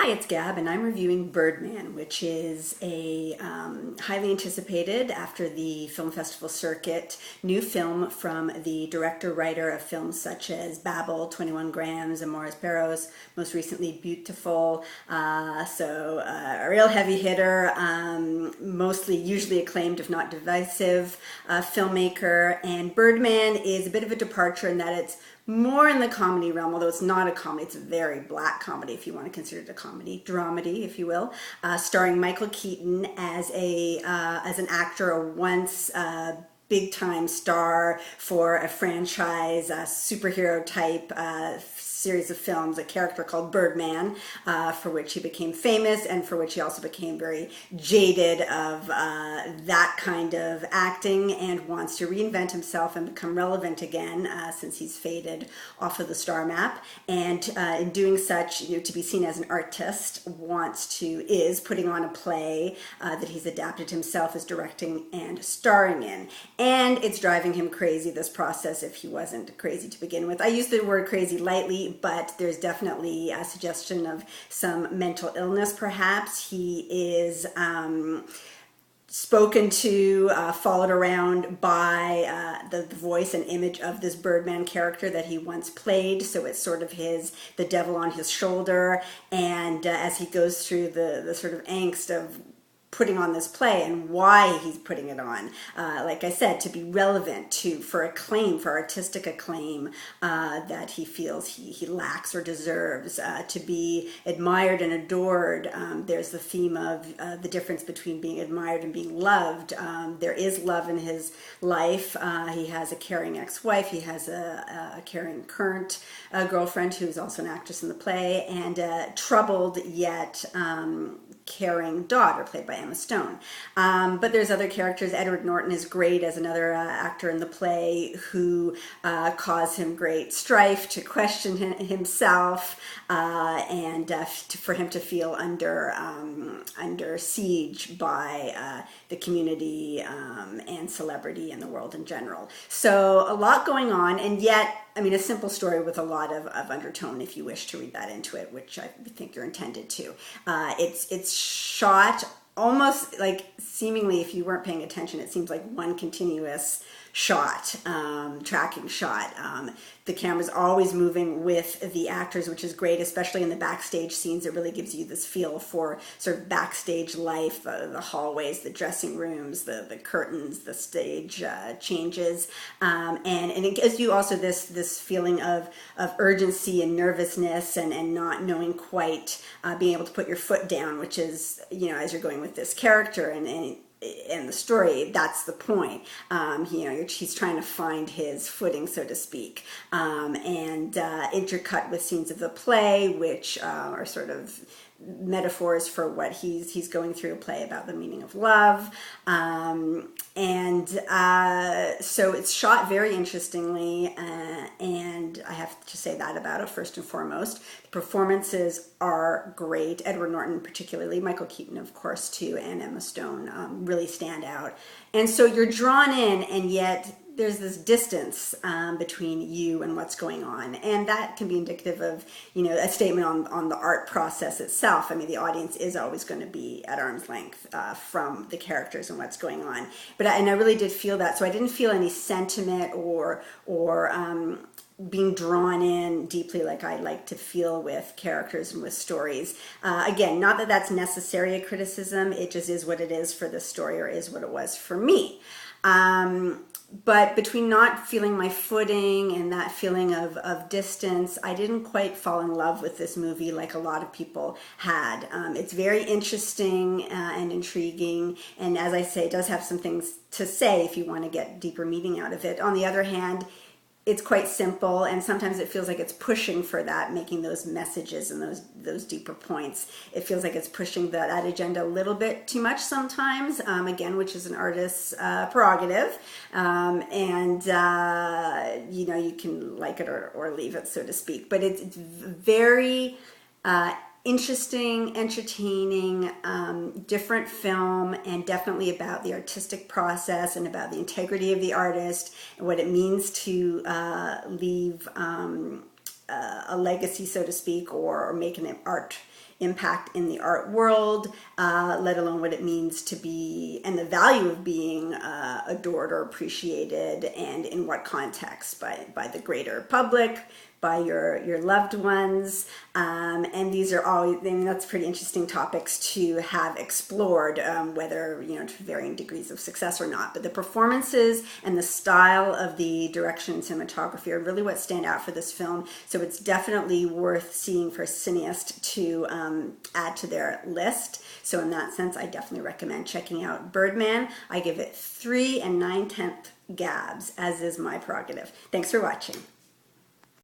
Hi, it's Gab, and I'm reviewing Birdman, which is a highly anticipated, after the film festival circuit, new film from the director-writer of films such as Babel, 21 Grams, Amores Perros, most recently Beautiful. A real heavy hitter, usually acclaimed, if not divisive, filmmaker. And Birdman is a bit of a departure in that it's more in the comedy realm, although it's not a comedy. It's a very black comedy, if you want to consider it a comedy, dramedy, if you will, starring Michael Keaton as an actor, a once big-time star for a franchise, a superhero type series of films, a character called Birdman, for which he became famous and for which he also became very jaded of that kind of acting and wants to reinvent himself and become relevant again since he's faded off of the star map. And in doing such, to be seen as an artist, is putting on a play that he's adapted himself, as directing and starring in. And it's driving him crazy, this process, if he wasn't crazy to begin with. I use the word crazy lightly, but there's definitely a suggestion of some mental illness, perhaps. He is spoken to, followed around by the voice and image of this Birdman character that he once played. So it's sort of the devil on his shoulder. And as he goes through the sort of angst of putting on this play and why he's putting it on, like I said, to be relevant, for acclaim, for artistic acclaim that he feels he lacks or deserves, to be admired and adored. There's the theme of the difference between being admired and being loved. There is love in his life. He has a caring ex-wife. He has a caring current girlfriend who's also an actress in the play, and a troubled yet caring daughter played by Emma Stone. But there's other characters. Edward Norton is great as another actor in the play who cause him great strife, to question himself, and for him to feel under siege by the community and celebrity and the world in general. So a lot going on, and yet, a simple story with a lot of undertone, if you wish to read that into it, which I think you're intended to. It's shot almost like, seemingly, if you weren't paying attention, it seems like one continuous shot, tracking shot. The camera's always moving with the actors, which is great, especially in the backstage scenes. It really gives you this feel for sort of backstage life, the hallways, the dressing rooms, the curtains, the stage changes, and it gives you also this feeling of urgency and nervousness and not knowing quite, being able to put your foot down, which is, as you're going with this character and the story, that's the point. He's trying to find his footing, so to speak, and intercut with scenes of the play, which are sort of metaphors for what he's going through, a play about the meaning of love. So it's shot very interestingly, and I have to say that about it first and foremost. The performances are great. Edward Norton particularly, Michael Keaton of course too, and Emma Stone really stand out. And so you're drawn in, and yet there's this distance between you and what's going on, and that can be indicative of a statement on the art process itself. The audience is always going to be at arm's length from the characters and what's going on. I really did feel that, so I didn't feel any sentiment or being drawn in deeply like I like to feel with characters and with stories. Again, not that that's necessarily a criticism, it just is what it is for this story, or is what it was for me. But between not feeling my footing and that feeling of distance, I didn't quite fall in love with this movie like a lot of people had. It's very interesting and intriguing, and as I say, it does have some things to say if you want to get deeper meaning out of it. On the other hand, it's quite simple, and sometimes it feels like it's pushing for that, making those messages and those deeper points. It feels like it's pushing that agenda a little bit too much sometimes, again, which is an artist's prerogative, you can like it or leave it, so to speak. But it's very interesting, entertaining, different film, and definitely about the artistic process and about the integrity of the artist and what it means to leave a legacy, so to speak, or make an art impact in the art world, let alone what it means to be, and the value of being adored or appreciated, and in what context, by the greater public, by your loved ones. And these are all, I mean, that's pretty interesting topics to have explored, whether, to varying degrees of success or not. But the performances and the style of the direction and cinematography are really what stand out for this film. So it's definitely worth seeing for a cineast to add to their list. So in that sense, I definitely recommend checking out Birdman. I give it 3 9/10 gabs, as is my prerogative. Thanks for watching.